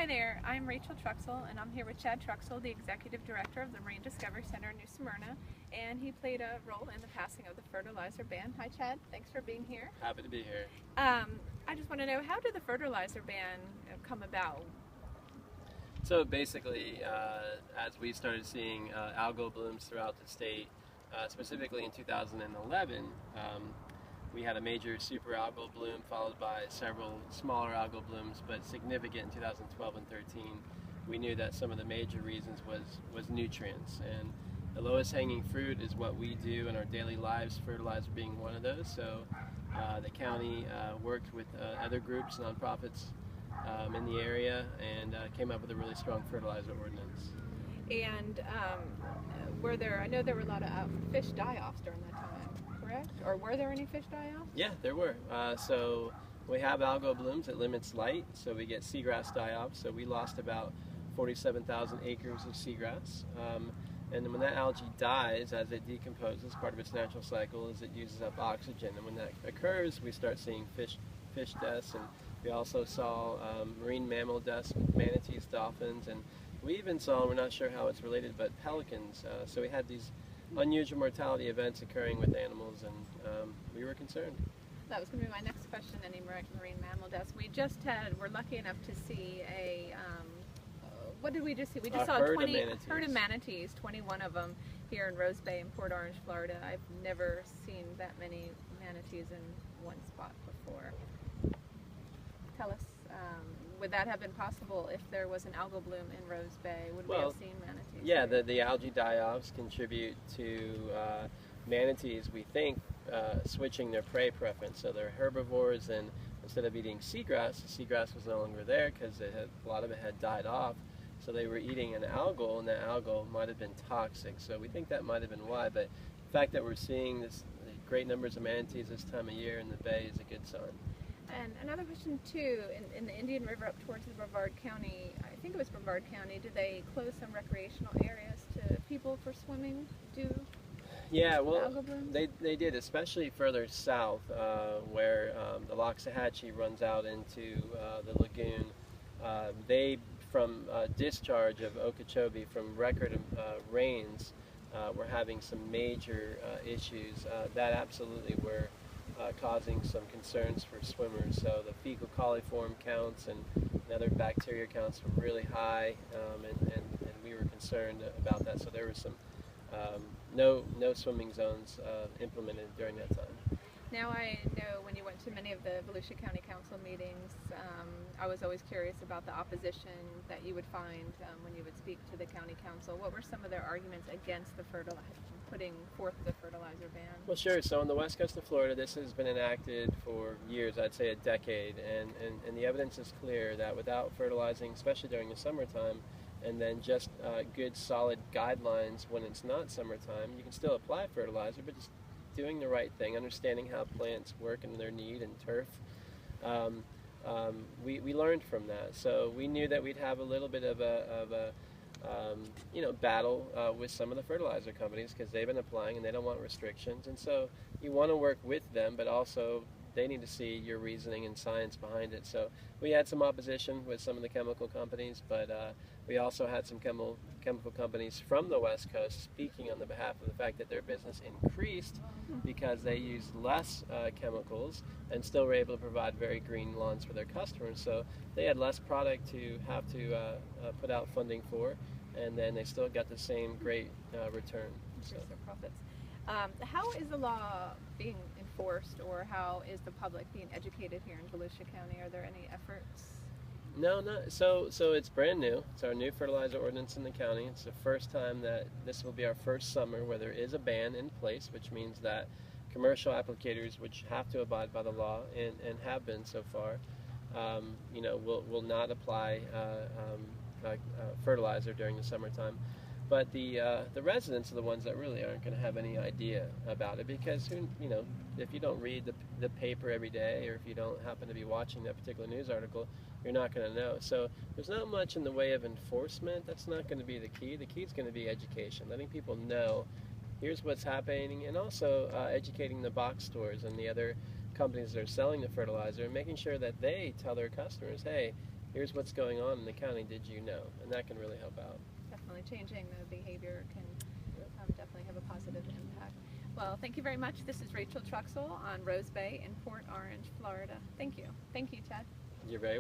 Hi there, I'm Rachel Truxall, and I'm here with Chad Truxall, the Executive Director of the Marine Discovery Center in New Smyrna, and he played a role in the passing of the fertilizer ban. Hi Chad, thanks for being here. Happy to be here. I just want to know, how did the fertilizer ban come about? So basically, as we started seeing algal blooms throughout the state, specifically in 2011, we had a major super algal bloom followed by several smaller algal blooms, but significant in 2012 and 13. We knew that some of the major reasons was nutrients, and the lowest hanging fruit is what we do in our daily lives, fertilizer being one of those. So the county worked with other groups, nonprofits in the area, and came up with a really strong fertilizer ordinance. And I know there were a lot of fish die-offs during that time, correct? Or were there any fish die-offs? Yeah, there were. So we have algal blooms. It limits light, so we get seagrass die-offs. So we lost about 47,000 acres of seagrass. And when that algae dies, as it decomposes, part of its natural cycle is it uses up oxygen. And when that occurs, we start seeing fish deaths, and we also saw marine mammal deaths, manatees, dolphins, and we even saw, we're not sure how it's related, but pelicans. So we had these unusual mortality events occurring with animals, and we were concerned. That was going to be my next question, any marine mammal deaths. We're lucky enough to see what did we just see? We just saw a herd of manatees, 21 of them here in Rose Bay in Port Orange, Florida. I've never seen that many manatees in one spot before. Tell us, would that have been possible if there was an algal bloom in Rose Bay? Would we have seen manatees? Yeah, the algae die-offs contribute to manatees, we think, switching their prey preference. So they're herbivores, and instead of eating seagrass, the seagrass was no longer there because a lot of it had died off. So they were eating an algal, and that algal might have been toxic. So we think that might have been why. But the fact that we're seeing great numbers of manatees this time of year in the bay is a good sign. And another question too, in the Indian River up towards the Brevard County, I think it was Brevard County, did they close some recreational areas to people for swimming Yeah, well, they did, especially further south where the Loxahatchee runs out into the lagoon. From discharge of Okeechobee from record rains, we're having some major issues that absolutely were causing some concerns for swimmers. So the fecal coliform counts and other bacteria counts were really high, and we were concerned about that. So there were some no swimming zones implemented during that time. Now I know when you went to many of the Volusia County Council meetings, I was always curious about the opposition that you would find when you would speak to the county council. What were some of their arguments against putting forth the fertilizer ban? Well, sure. So on the west coast of Florida, this has been enacted for years, I'd say a decade, and the evidence is clear that without fertilizing, especially during the summertime, and then just good solid guidelines when it's not summertime, you can still apply fertilizer, but just doing the right thing, understanding how plants work and their need and turf. We learned from that, so we knew that we'd have a little bit of a battle with some of the fertilizer companies because they've been applying and they don't want restrictions, and so you want to work with them, but also they need to see your reasoning and science behind it. So we had some opposition with some of the chemical companies, but we also had some chemical companies from the West Coast speaking on the behalf of the fact that their business increased because they used less chemicals and still were able to provide very green lawns for their customers. So they had less product to have to put out funding for, and then they still got the same great return. So their profits. How is the law being enforced, or how is the public being educated here in Volusia County? Are there any efforts? No. So it's brand new. It's our new fertilizer ordinance in the county. It's the first time that this will be our first summer where there is a ban in place, which means that commercial applicators, which have to abide by the law and have been so far, will not apply fertilizer during the summertime. But the residents are the ones that really aren't going to have any idea about it, because if you don't read the paper every day, or if you don't happen to be watching that particular news article, you're not going to know. So there's not much in the way of enforcement. That's not going to be the key. The key is going to be education, letting people know here's what's happening, and also educating the box stores and the other companies that are selling the fertilizer, and making sure that they tell their customers, hey, here's what's going on in the county, did you know? And that can really help out. Definitely changing the behavior can definitely have a positive impact. Well, thank you very much. This is Rachel Truxall on Rose Bay in Port Orange, Florida. Thank you. Thank you, Chad. You're very